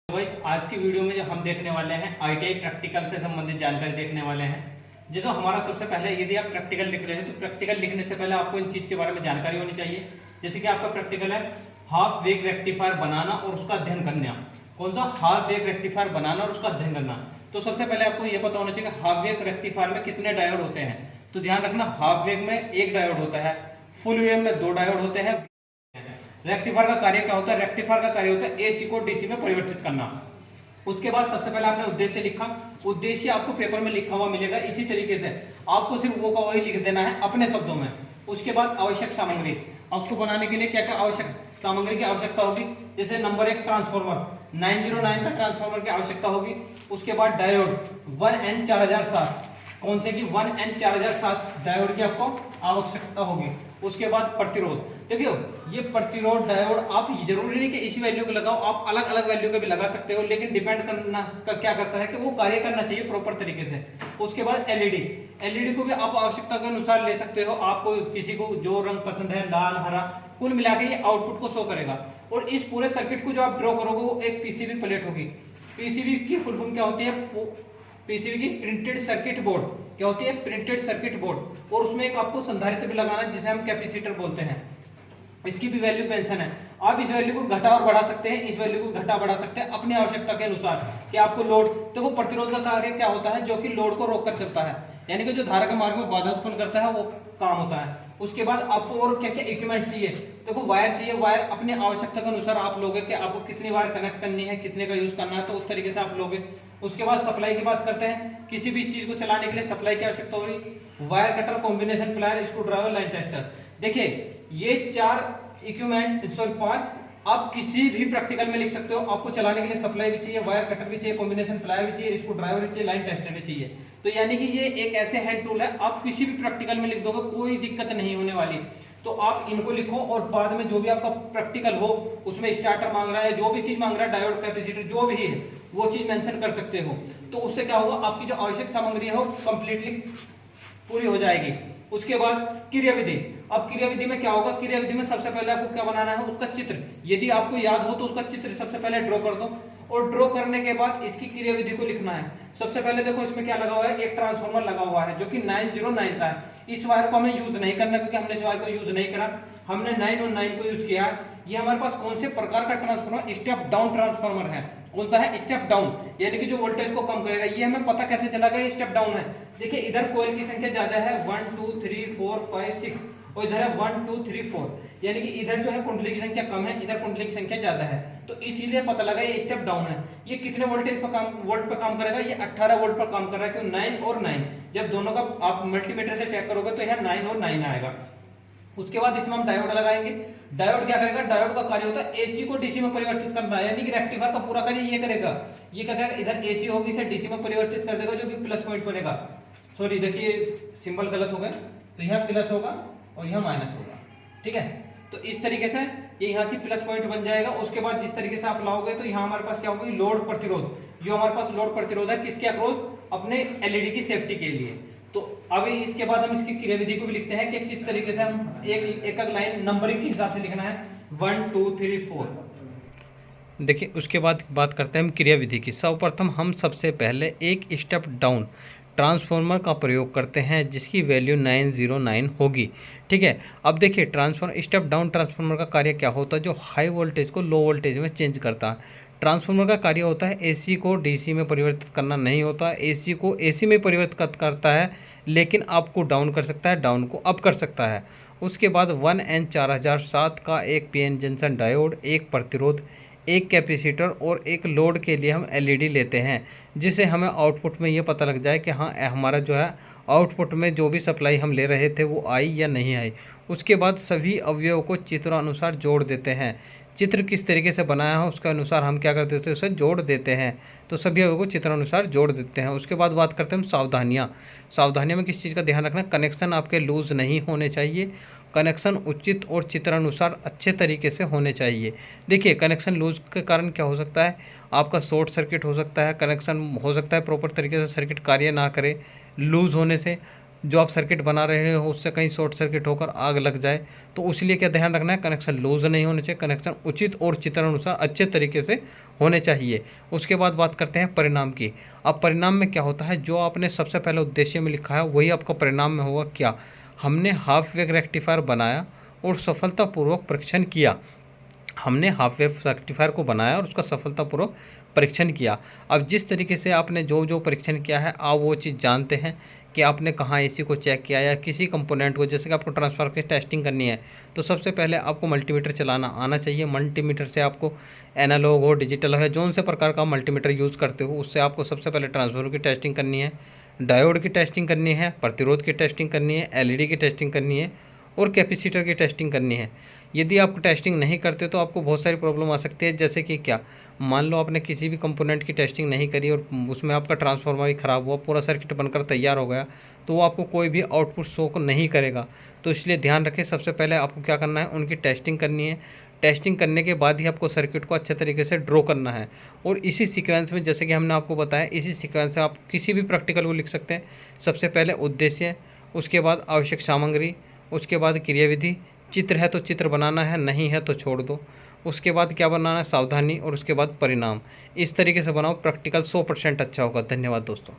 तो भाई आज की वीडियो में जो हम देखने वाले हैं आईटीआई प्रैक्टिकल से संबंधित जानकारी देखने वाले हैं। जैसे हमारा सबसे पहले यदि आप प्रैक्टिकल लिख रहे हैं तो प्रैक्टिकल लिखने से पहले आपको इन चीज के बारे में जानकारी होनी चाहिए। जैसे कि आपका प्रैक्टिकल है हाफ वेव रेक्टिफायर बनाना और उसका अध्ययन करना। कौन सा? हाफ वेव रेक्टिफायर बनाना और उसका अध्ययन करना। तो सबसे पहले आपको यह पता होना चाहिए कि हाफ वेव रेक्टिफायर में कितने डायोड होते हैं। तो ध्यान रखना, हाफ वेव में एक डायोड होता है, फुल वेव में दो डायोड होते हैं। रेक्टिफायर का कार्य क्या होता है? रेक्टिफायर का कार्य होता है एसी को डीसी में परिवर्तित करना। उसके बाद सबसे पहले आपने उद्देश्य लिखा। उद्देश्य आपको पेपर में लिखा हुआ मिलेगा। इसी तरीके से आपको सिर्फ वो का वही लिख देना है अपने शब्दों में। उसके बाद आवश्यक सामग्री, उसको बनाने के लिए क्या क्या आवश्यक सामग्री की आवश्यकता होगी। जैसे नंबर 1 ट्रांसफार्मर 909 का ट्रांसफार्मर की आवश्यकता होगी। उसके बाद डायोड 1N4007, कौन से की 1N4007 डायोड की आपको आवश्यकता होगी। उसके बाद प्रतिरोध, देखियो ये प्रतिरोध डायोड आप जरूरी नहीं कि इसी वैल्यू को लगाओ, आप अलग अलग वैल्यू के भी लगा सकते हो, लेकिन डिपेंड करना का क्या करता है कि वो कार्य करना चाहिए प्रॉपर तरीके से। उसके बाद एलईडी, एलईडी को भी आप आवश्यकता के अनुसार ले सकते हो। आपको किसी को जो रंग पसंद है, लाल, हरा, कुल मिला के ये आउटपुट को शो करेगा। और इस पूरे सर्किट को जो आप ड्रॉ करोगे वो एक पीसीबी प्लेट होगी। पीसीबी की फुल फॉर्म क्या होती है? पीसीबी की प्रिंटेड सर्किट बोर्ड। क्या होती है? Printed circuit board. और उसमें एक आपको संधारित्र भी लगाना है जिसे हम कैपेसिटर बोलते हैं। इसकी भी वैल्यू मेंशन है। आप इस वैल्यू को घटा और बढ़ा सकते हैं, इस वैल्यू को घटा बढ़ा सकते हैं अपनी आवश्यकता के अनुसार कि आपको लोड। देखो प्रतिरोध का कार्य क्या होता है? जो कि लोड को रोककर चलता है, यानी कि जो धारा के मार्ग में बाधा उत्पन्न करता है वो काम होता है। उसके बाद आपको और क्या क्या इक्विपमेंट चाहिए? देखो वायर चाहिए। वायर अपनी आवश्यकता के अनुसार आप लोगे कि आपको कितनी वायर कनेक्ट करनी है, कितने का यूज करना है, तो उस तरीके से आप लोगे। उसके बाद सप्लाई की बात करते हैं। किसी भी चीज को चलाने के लिए सप्लाई की आवश्यकता होगी। Wire cutter, combination plier, screw driver, line tester. देखिए ये 4 इक्विपमेंट, सॉरी 5 आप किसी भी प्रैक्टिकल में लिख सकते हो। आपको चलाने के लिए सप्लाई भी चाहिए, वायर कटर भी चाहिए, कॉम्बिनेशन प्लायर भी चाहिए, स्क्रू ड्राइवर भी चाहिए, लाइन टेस्टर भी चाहिए। तो यानी कि ये एक ऐसे हैंड टूल है, आप किसी भी प्रैक्टिकल में लिख दोगे, कोई दिक्कत नहीं होने वाली। तो आप इनको लिखो और बाद में जो भी आपका प्रैक्टिकल हो उसमें स्टार्टर मांग रहा है, जो भी चीज मांग रहा है, डायोड, कैपेसिटर, जो भी है वो चीज मेंशन कर सकते हो। तो उससे क्या होगा? आपकी जो आवश्यक सामग्री है वो कंप्लीटली पूरी हो जाएगी। उसके बाद क्रियाविधि। अब क्रियाविधि में क्या होगा? क्रियाविधि में सबसे पहले आपको क्या बनाना है? उसका चित्र। यदि आपको याद हो तो उसका चित्र सबसे पहले ड्रॉ कर दो, और ड्रॉ करने के बाद इसकी क्रियाविधि को लिखना है। सबसे पहले देखो इसमें क्या लगा हुआ है? एक ट्रांसफार्मर लगा हुआ है जो कि 909 का है। इस वायर को हमें यूज नहीं करना क्योंकि हमने इस वायर को यूज नहीं करा, हमने 9 और 9 को यूज किया। ये हमारे पास कौन से प्रकार का ट्रांसफार्मर? स्टेप डाउन ट्रांसफार्मर है। कौन सा है? स्टेप डाउन, यानी कि जो वोल्टेज को कम करेगा। ये हमें पता कैसे चला गया स्टेप डाउन है? देखिए इधर कॉइल की संख्या ज्यादा है 1 2 3 4 5 6, और इधर है 1 2 3 4, यानी कि इधर जो है कुंडली की संख्या कम है, इधर कुंडली की संख्या ज्यादा है। तो इसीलिए पता लगा ये स्टेप डाउन है। ये कितने वोल्टेज पर वोल्ट पर काम करेगा? ये 18 वोल्ट पर काम कर रहा है। क्यों? 9 और 9, जब दोनों का आप मल्टीमीटर से चेक करोगे तो यहाँ 9 और 9 आएगा। उसके बाद इसमें हम डायोड लगाएंगे। डायोड क्या करेगा? डायोड का कार्य होता है एसी को डीसी में परिवर्तित करना, यानी कि रेक्टिफायर का पूरा कार्य ये करेगा। ये क्या करेगा? इधर एसी होगी, इसे डीसी में परिवर्तित कर देगा, जो कि प्लस पॉइंट बनेगा। सॉरी देखिए सिंबल गलत हो गए, तो यहाँ प्लस होगा और यहाँ माइनस होगा। ठीक है, तो इस तरीके से ये यहाँ से प्लस पॉइंट बन जाएगा। उसके बाद जिस तरीके से आप लाओगे तो यहाँ हमारे पास क्या होगा? लोड प्रतिरोध। जो हमारे पास लोड प्रतिरोध है किसके अक्रॉस? अपने एलईडी की सेफ्टी के लिए। तो अभी इसके बाद हम इसकी क्रियाविधि को भी लिखते हैं कि किस तरीके से हम एक लाइन नंबरिंग के हिसाब से लिखना है 1 2 3 4। देखिए उसके बाद बात करते हैं हम क्रियाविधि की। सर्वप्रथम हम सबसे पहले एक स्टेप डाउन ट्रांसफार्मर का प्रयोग करते हैं जिसकी वैल्यू 909 होगी। ठीक है, अब देखिए ट्रांसफार्मर, स्टेप डाउन ट्रांसफार्मर का कार्य क्या होता है? जो हाई वोल्टेज को लो वोल्टेज में चेंज करता है। ट्रांसफार्मर का कार्य होता है एसी को डीसी में परिवर्तित करना नहीं होता, एसी को एसी में परिवर्तित करता है, लेकिन अप को डाउन कर सकता है, डाउन को अप कर सकता है। उसके बाद 1N4007 का एक पीएन जंक्शन डायोड, एक प्रतिरोध, एक कैपेसिटर और एक लोड के लिए हम एलईडी लेते हैं, जिससे हमें आउटपुट में ये पता लग जाए कि हाँ हमारा जो है आउटपुट में जो भी सप्लाई हम ले रहे थे वो आई या नहीं आई। उसके बाद सभी अवयवों को चित्रानुसार जोड़ देते हैं। चित्र किस तरीके से बनाया है उसके अनुसार हम क्या करते थे? उसे जोड़ देते हैं। तो सभी अवयवों को चित्रानुसार जोड़ देते हैं। उसके बाद बात करते हैं हम सावधानियाँ। सावधानियों में किस चीज़ का ध्यान रखना? कनेक्शन आपके लूज़ नहीं होने चाहिए, कनेक्शन उचित और चित्रानुसार अच्छे तरीके से होने चाहिए। देखिए कनेक्शन लूज के कारण क्या हो सकता है? आपका शॉर्ट सर्किट हो सकता है, कनेक्शन हो सकता है प्रॉपर तरीके से सर्किट कार्य ना करे लूज होने से। जो आप सर्किट बना रहे हो उससे कहीं शॉर्ट सर्किट होकर आग लग जाए, तो उसलिए क्या ध्यान रखना है, कनेक्शन लूज नहीं होने चाहिए, कनेक्शन उचित और चित्रानुसार अच्छे तरीके से होने चाहिए। उसके बाद बात करते हैं परिणाम की। अब परिणाम में क्या होता है, जो आपने सबसे पहले उद्देश्य में लिखा है वही आपका परिणाम में होगा। क्या, हमने हाफ वेव रेक्टिफायर बनाया और सफलतापूर्वक परीक्षण किया। हमने हाफ वेव रेक्टिफायर को बनाया और उसका सफलतापूर्वक परीक्षण किया। अब जिस तरीके से आपने जो जो परीक्षण किया है, आप वो चीज़ जानते हैं कि आपने कहाँ एसी को चेक किया या किसी कंपोनेंट को, जैसे कि आपको ट्रांसफार्मर की टेस्टिंग करनी है तो सबसे पहले आपको मल्टीमीटर चलाना आना चाहिए। मल्टीमीटर से आपको एनालॉग हो, डिजिटल हो, या जोन से प्रकार का मल्टीमीटर यूज़ करते हो उससे आपको सबसे पहले ट्रांसफार्मर की टेस्टिंग करनी है, डायोड की टेस्टिंग करनी है, प्रतिरोध की टेस्टिंग करनी है, एलईडी की टेस्टिंग करनी है और कैपेसिटर की टेस्टिंग करनी है। यदि आप टेस्टिंग नहीं करते तो आपको बहुत सारी प्रॉब्लम आ सकती है, जैसे कि क्या, मान लो आपने किसी भी कंपोनेंट की टेस्टिंग नहीं करी और उसमें आपका ट्रांसफार्मर ही ख़राब हुआ, पूरा सर्किट बनकर तैयार हो गया, तो वो आपको कोई भी आउटपुट शो नहीं करेगा। तो इसलिए ध्यान रखें, सबसे पहले आपको क्या करना है, उनकी टेस्टिंग करनी है। टेस्टिंग करने के बाद ही आपको सर्किट को अच्छे तरीके से ड्रॉ करना है। और इसी सीक्वेंस में, जैसे कि हमने आपको बताया, इसी सीक्वेंस में आप किसी भी प्रैक्टिकल को लिख सकते हैं। सबसे पहले उद्देश्य, उसके बाद आवश्यक सामग्री, उसके बाद क्रियाविधि, चित्र है तो चित्र बनाना है, नहीं है तो छोड़ दो। उसके बाद क्या बनाना है, सावधानी, और उसके बाद परिणाम। इस तरीके से बनाओ, प्रैक्टिकल 100% अच्छा होगा। धन्यवाद दोस्तों।